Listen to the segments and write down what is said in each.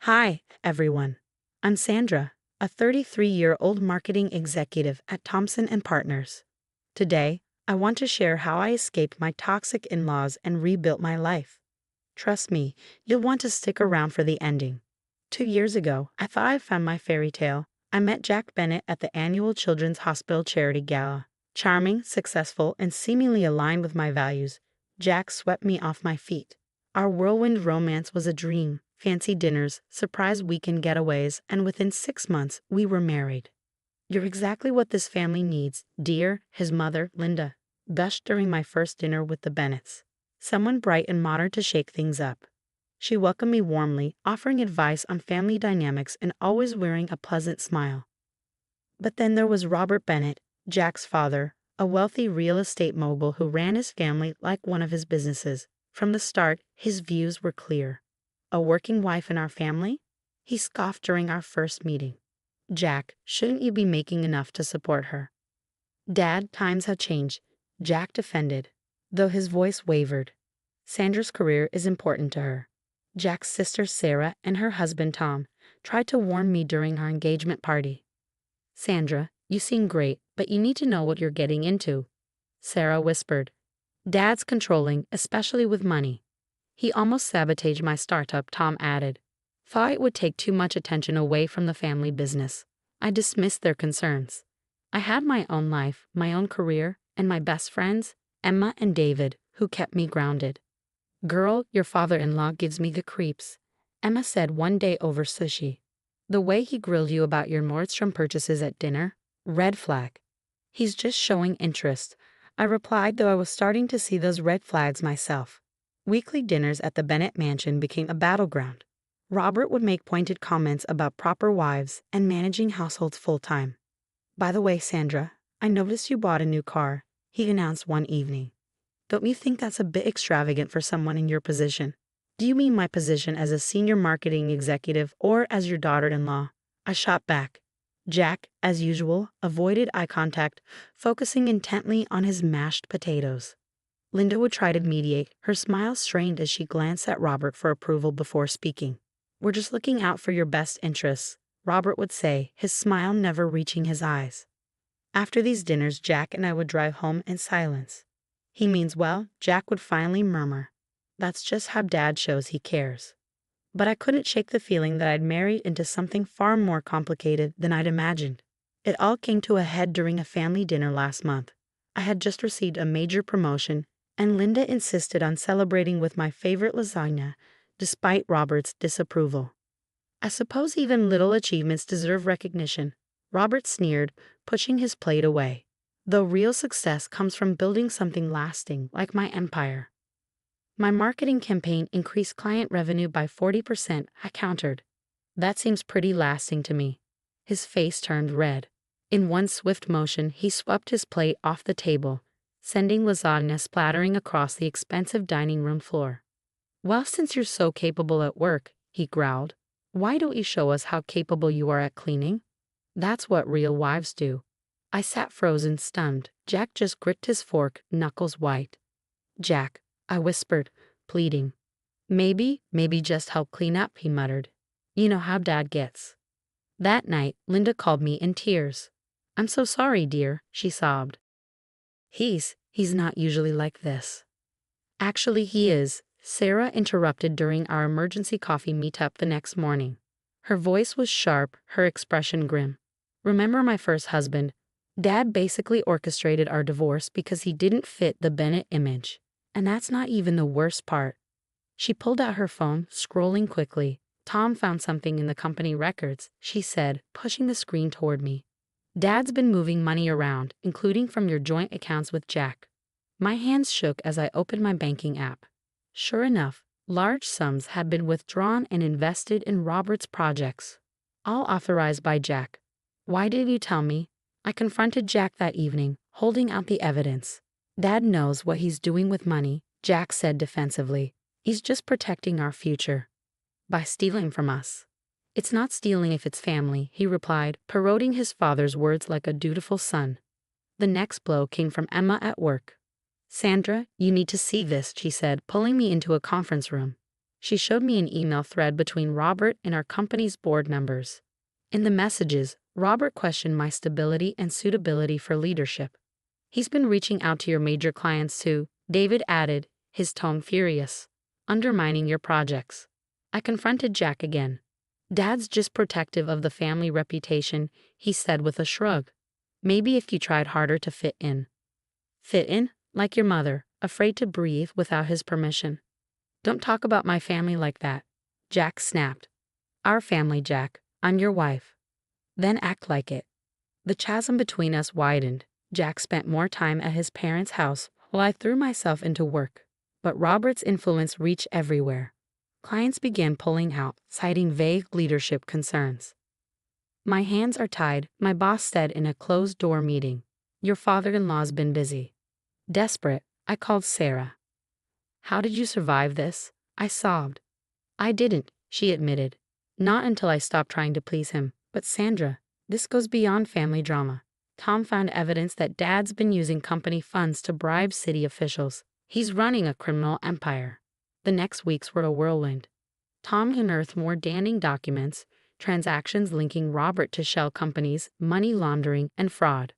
Hi, everyone. I'm Sandra, a 33-year-old marketing executive at Thompson and Partners. Today, I want to share how I escaped my toxic in-laws and rebuilt my life. Trust me, you'll want to stick around for the ending. 2 years ago, I thought I found my fairy tale. I met Jack Bennett at the annual Children's Hospital Charity Gala. Charming, successful, and seemingly aligned with my values, Jack swept me off my feet. Our whirlwind romance was a dream. Fancy dinners, surprise weekend getaways, and within 6 months, we were married. "You're exactly what this family needs, dear," his mother, Linda, gushed during my first dinner with the Bennetts. Someone bright and modern to shake things up. She welcomed me warmly, offering advice on family dynamics and always wearing a pleasant smile. But then there was Robert Bennett, Jack's father, a wealthy real estate mogul who ran his family like one of his businesses. From the start, his views were clear. A working wife in our family? He scoffed during our first meeting. "Jack, shouldn't you be making enough to support her?" "Dad, times have changed," Jack defended, though his voice wavered. "Sandra's career is important to her." Jack's sister Sarah and her husband Tom tried to warn me during our engagement party. "Sandra, you seem great, but you need to know what you're getting into," Sarah whispered. "Dad's controlling, especially with money." "He almost sabotaged my startup," Tom added. "Thought it would take too much attention away from the family business." I dismissed their concerns. I had my own life, my own career, and my best friends, Emma and David, who kept me grounded. "Girl, your father-in-law gives me the creeps," Emma said one day over sushi. "The way he grilled you about your Nordstrom purchases at dinner? Red flag." "He's just showing interest," I replied, though I was starting to see those red flags myself. Weekly dinners at the Bennett mansion became a battleground. Robert would make pointed comments about proper wives and managing households full-time. "By the way, Sandra, I noticed you bought a new car," he announced one evening. "Don't you think that's a bit extravagant for someone in your position?" "Do you mean my position as a senior marketing executive or as your daughter-in-law?" I shot back. Jack, as usual, avoided eye contact, focusing intently on his mashed potatoes. Linda would try to mediate, her smile strained as she glanced at Robert for approval before speaking. "We're just looking out for your best interests," Robert would say, his smile never reaching his eyes. After these dinners, Jack and I would drive home in silence. "He means well," Jack would finally murmur. "That's just how Dad shows he cares." But I couldn't shake the feeling that I'd married into something far more complicated than I'd imagined. It all came to a head during a family dinner last month. I had just received a major promotion, and Linda insisted on celebrating with my favorite lasagna, despite Robert's disapproval. "I suppose even little achievements deserve recognition," Robert sneered, pushing his plate away. "Though real success comes from building something lasting, like my empire." "My marketing campaign increased client revenue by 40%, I countered. "That seems pretty lasting to me." His face turned red. In one swift motion, he swept his plate off the table, sending lasagna splattering across the expensive dining room floor. "Well, since you're so capable at work," he growled, "why don't you show us how capable you are at cleaning? That's what real wives do." I sat frozen, stunned. Jack just gripped his fork, knuckles white. "Jack," I whispered, pleading. Maybe just help clean up," he muttered. "You know how Dad gets." That night, Linda called me in tears. "I'm so sorry, dear," she sobbed. He's not usually like this." "Actually, he is," Sarah interrupted during our emergency coffee meetup the next morning. Her voice was sharp, her expression grim. "Remember my first husband? Dad basically orchestrated our divorce because he didn't fit the Bennett image. And that's not even the worst part." She pulled out her phone, scrolling quickly. "Tom found something in the company records," she said, pushing the screen toward me. "Dad's been moving money around, including from your joint accounts with Jack." My hands shook as I opened my banking app. Sure enough, large sums had been withdrawn and invested in Robert's projects, all authorized by Jack. "Why did you tell me?" I confronted Jack that evening, holding out the evidence. "Dad knows what he's doing with money," Jack said defensively. "He's just protecting our future by stealing from us." "It's not stealing if it's family," he replied, parroting his father's words like a dutiful son. The next blow came from Emma at work. "Sandra, you need to see this," she said, pulling me into a conference room. She showed me an email thread between Robert and our company's board members. In the messages, Robert questioned my stability and suitability for leadership. He's been reaching out to your major clients too, David added, his tone furious. Undermining your projects. I confronted Jack again. Dad's just protective of the family reputation, he said with a shrug. Maybe if you tried harder to fit in. Fit in? Like your mother, afraid to breathe without his permission. Don't talk about my family like that, Jack snapped. Our family, Jack. I'm your wife. Then act like it. The chasm between us widened. Jack spent more time at his parents' house while I threw myself into work. But Robert's influence reached everywhere. Clients began pulling out, citing vague leadership concerns. My hands are tied, my boss said in a closed-door meeting. Your father-in-law's been busy. Desperate, I called Sarah. How did you survive this? I sobbed. I didn't, she admitted. Not until I stopped trying to please him. But Sandra, this goes beyond family drama. Tom found evidence that Dad's been using company funds to bribe city officials. He's running a criminal empire. The next weeks were a whirlwind. Tom unearthed more damning documents, transactions linking Robert to shell companies, money laundering, and fraud.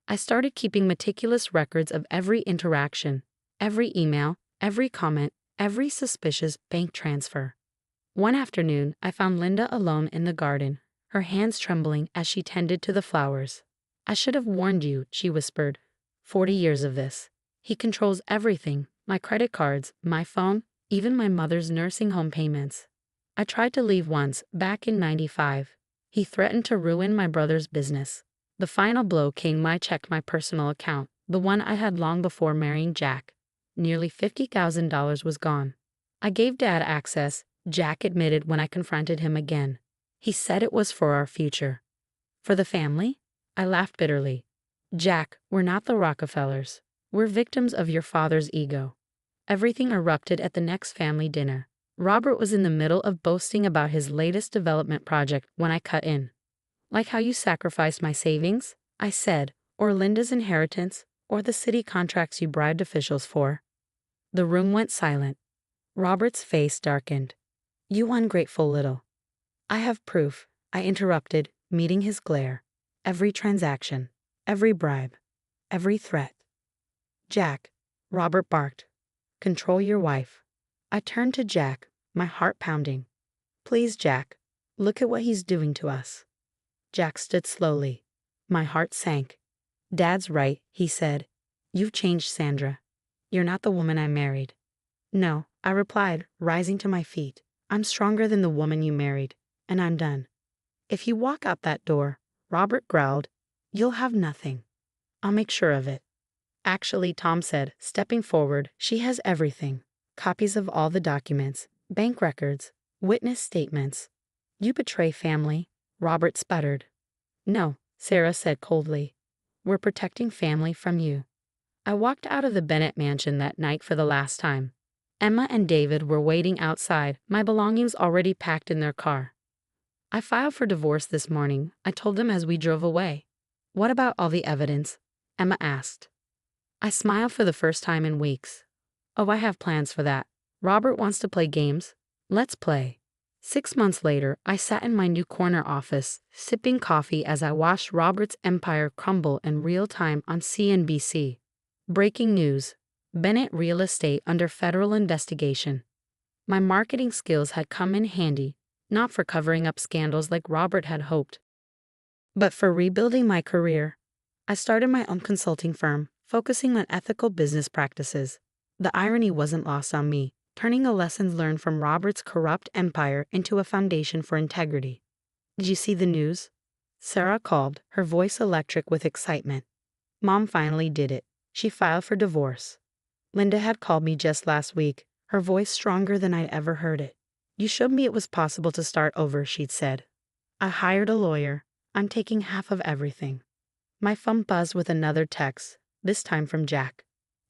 I started keeping meticulous records of every interaction, every email, every comment, every suspicious bank transfer. One afternoon, I found Linda alone in the garden, her hands trembling as she tended to the flowers. I should have warned you, she whispered. 40 years of this. He controls everything, my credit cards, my phone, even my mother's nursing home payments. I tried to leave once, back in '95. He threatened to ruin my brother's business. The final blow came when I checked my personal account, the one I had long before marrying Jack. Nearly $50,000 was gone. I gave Dad access, Jack admitted when I confronted him again. He said it was for our future. For the family? I laughed bitterly. Jack, we're not the Rockefellers. We're victims of your father's ego. Everything erupted at the next family dinner. Robert was in the middle of boasting about his latest development project when I cut in. Like how you sacrificed my savings, I said, or Linda's inheritance, or the city contracts you bribed officials for. The room went silent. Robert's face darkened. You ungrateful little. I have proof, I interrupted, meeting his glare. Every transaction, every bribe, every threat. Jack, Robert barked. Control your wife. I turned to Jack, my heart pounding. Please, Jack, look at what he's doing to us. Jack stood slowly. My heart sank. Dad's right, he said. You've changed, Sandra. You're not the woman I married. No, I replied, rising to my feet. I'm stronger than the woman you married, and I'm done. If you walk out that door, Robert growled, you'll have nothing. I'll make sure of it. Actually, Tom said, stepping forward, she has everything. Copies of all the documents, bank records, witness statements. You betray family, Robert sputtered. No, Sarah said coldly. We're protecting family from you. I walked out of the Bennett mansion that night for the last time. Emma and David were waiting outside, my belongings already packed in their car. I filed for divorce this morning, I told them as we drove away. What about all the evidence? Emma asked. I smiled for the first time in weeks. Oh, I have plans for that. Robert wants to play games. Let's play. 6 months later, I sat in my new corner office, sipping coffee as I watched Robert's empire crumble in real time on CNBC. Breaking news. Bennett Real Estate under federal investigation. My marketing skills had come in handy, not for covering up scandals like Robert had hoped, but for rebuilding my career. I started my own consulting firm, focusing on ethical business practices. The irony wasn't lost on me, turning a lessons learned from Robert's corrupt empire into a foundation for integrity. Did you see the news? Sarah called, her voice electric with excitement. Mom finally did it. She filed for divorce. Linda had called me just last week, her voice stronger than I'd ever heard it. You showed me it was possible to start over, she'd said. I hired a lawyer. I'm taking half of everything. My phone buzzed with another text, this time from Jack.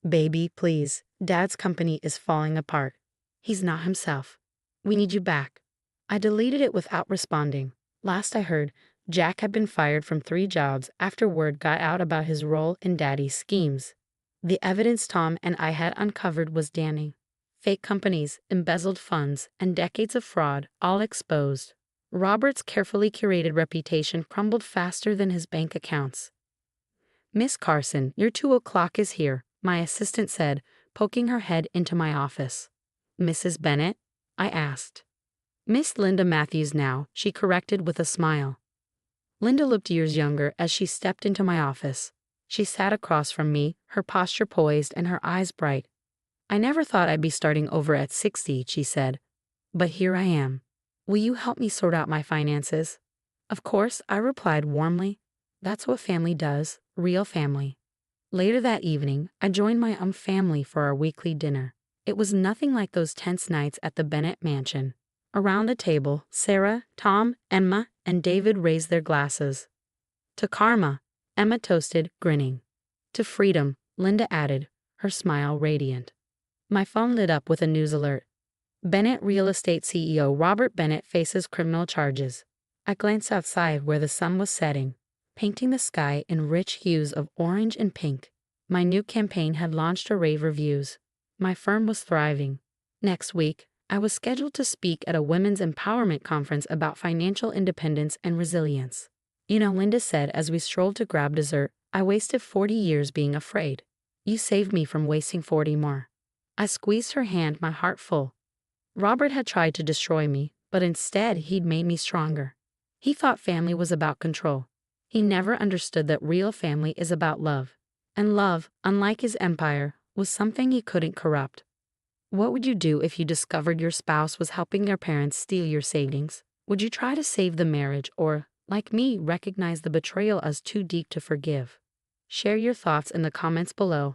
Baby, please, Dad's company is falling apart. He's not himself. We need you back. I deleted it without responding. Last I heard, Jack had been fired from 3 jobs after word got out about his role in Daddy's schemes. The evidence Tom and I had uncovered was damning. Fake companies, embezzled funds, and decades of fraud, all exposed. Robert's carefully curated reputation crumbled faster than his bank accounts. "Miss Carson, your 2 o'clock is here," my assistant said, poking her head into my office. "Mrs. Bennett?" I asked. "Miss Linda Matthews now," she corrected with a smile. Linda looked years younger as she stepped into my office. She sat across from me, her posture poised and her eyes bright. "I never thought I'd be starting over at 60, she said. "But here I am. Will you help me sort out my finances?" "Of course," I replied warmly. "That's what family does, real family." Later that evening, I joined my family for our weekly dinner. It was nothing like those tense nights at the Bennett mansion. Around the table, Sarah, Tom, Emma, and David raised their glasses. "To karma," Emma toasted, grinning. "To freedom," Linda added, her smile radiant. My phone lit up with a news alert. Bennett Real Estate CEO Robert Bennett faces criminal charges. I glanced outside where the sun was setting, painting the sky in rich hues of orange and pink. My new campaign had launched to rave reviews. My firm was thriving. Next week, I was scheduled to speak at a women's empowerment conference about financial independence and resilience. "You know," Linda said as we strolled to grab dessert, "I wasted 40 years being afraid. You saved me from wasting 40 more." I squeezed her hand, my heart full. Robert had tried to destroy me, but instead he'd made me stronger. He thought family was about control. He never understood that real family is about love. And love, unlike his empire, was something he couldn't corrupt. What would you do if you discovered your spouse was helping their parents steal your savings? Would you try to save the marriage or, like me, recognize the betrayal as too deep to forgive? Share your thoughts in the comments below.